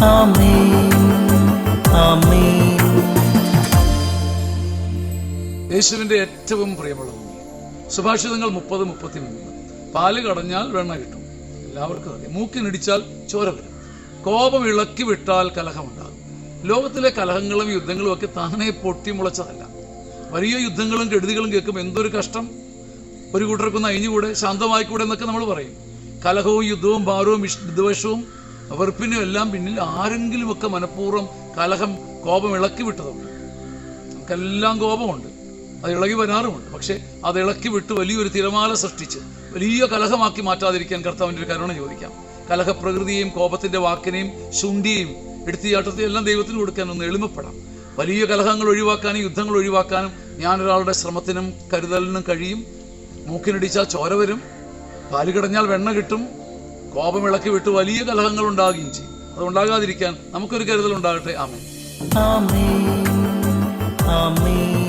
ആമേൻ ആമേൻ. യേശുവിന്റെ ഏറ്റവും പ്രിയമുള്ള ഭൂമി. സുഭാഷിതങ്ങൾ 30:33. പാല് കടഞ്ഞാൽ വെണ്ണ കിട്ടും. എല്ലാവർക്കും അറിയാം. മൂക്കിനിടിച്ചാൽ ചോര വരും. കോപം ഇളക്കി വിട്ടാൽ കലഹമുണ്ടാകും. ലോകത്തിലെ കലഹങ്ങളും യുദ്ധങ്ങളും ഒക്കെ താനെ പൊട്ടിമുളച്ചതല്ല. വലിയ യുദ്ധങ്ങളും കെടുതികളും കേൾക്കുമ്പോൾ എന്തൊരു കഷ്ടം. ഒരു കൂട്ടർക്കൊന്ന് അഴിഞ്ഞുകൂടെ, ശാന്തമായിക്കൂടെ എന്നൊക്കെ നമ്മൾ പറയും. കലഹവും യുദ്ധവും ഭാരവും വിദ്വേഷവും വെറുപ്പിനും എല്ലാം പിന്നിൽ ആരെങ്കിലുമൊക്കെ മനഃപൂർവ്വം കലഹം, കോപം ഇളക്കി വിട്ടതുണ്ട്. നമുക്കെല്ലാം കോപമുണ്ട്, അത് ഇളകി വരാറുമുണ്ട്. പക്ഷെ അത് ഇളക്കി വിട്ട് വലിയൊരു തിരമാല സൃഷ്ടിച്ച് വലിയ കലഹമാക്കി മാറ്റാതിരിക്കാൻ കർത്താവിൻ്റെ ഒരു കരുണ ചോദിക്കാം. കലഹപ്രകൃതിയെയും കോപത്തിന്റെ വാക്കിനെയും ശുണ്ഠിയെയും എടുത്തിയാട്ടത്തെയും എല്ലാം ദൈവത്തിന് കൊടുക്കാൻ ഒന്ന് എളിമപ്പെടാം. വലിയ കലഹങ്ങൾ ഒഴിവാക്കാനും യുദ്ധങ്ങൾ ഒഴിവാക്കാനും ഞാനൊരാളുടെ ശ്രമത്തിനും കരുതലിനും കഴിയും. മൂക്കിനിടിച്ചാൽ ചോര വരും, പാല് കിടഞ്ഞാൽ വെണ്ണ കിട്ടും. കോപം ഇളക്കി വിട്ട് വലിയ കലഹങ്ങൾ ഉണ്ടാകുകയും ചെയ്യും. അത് ഉണ്ടാകാതിരിക്കാൻ നമുക്കൊരു കരുതൽ ഉണ്ടാകട്ടെ. ആമേൻ ആമേൻ ആമേൻ.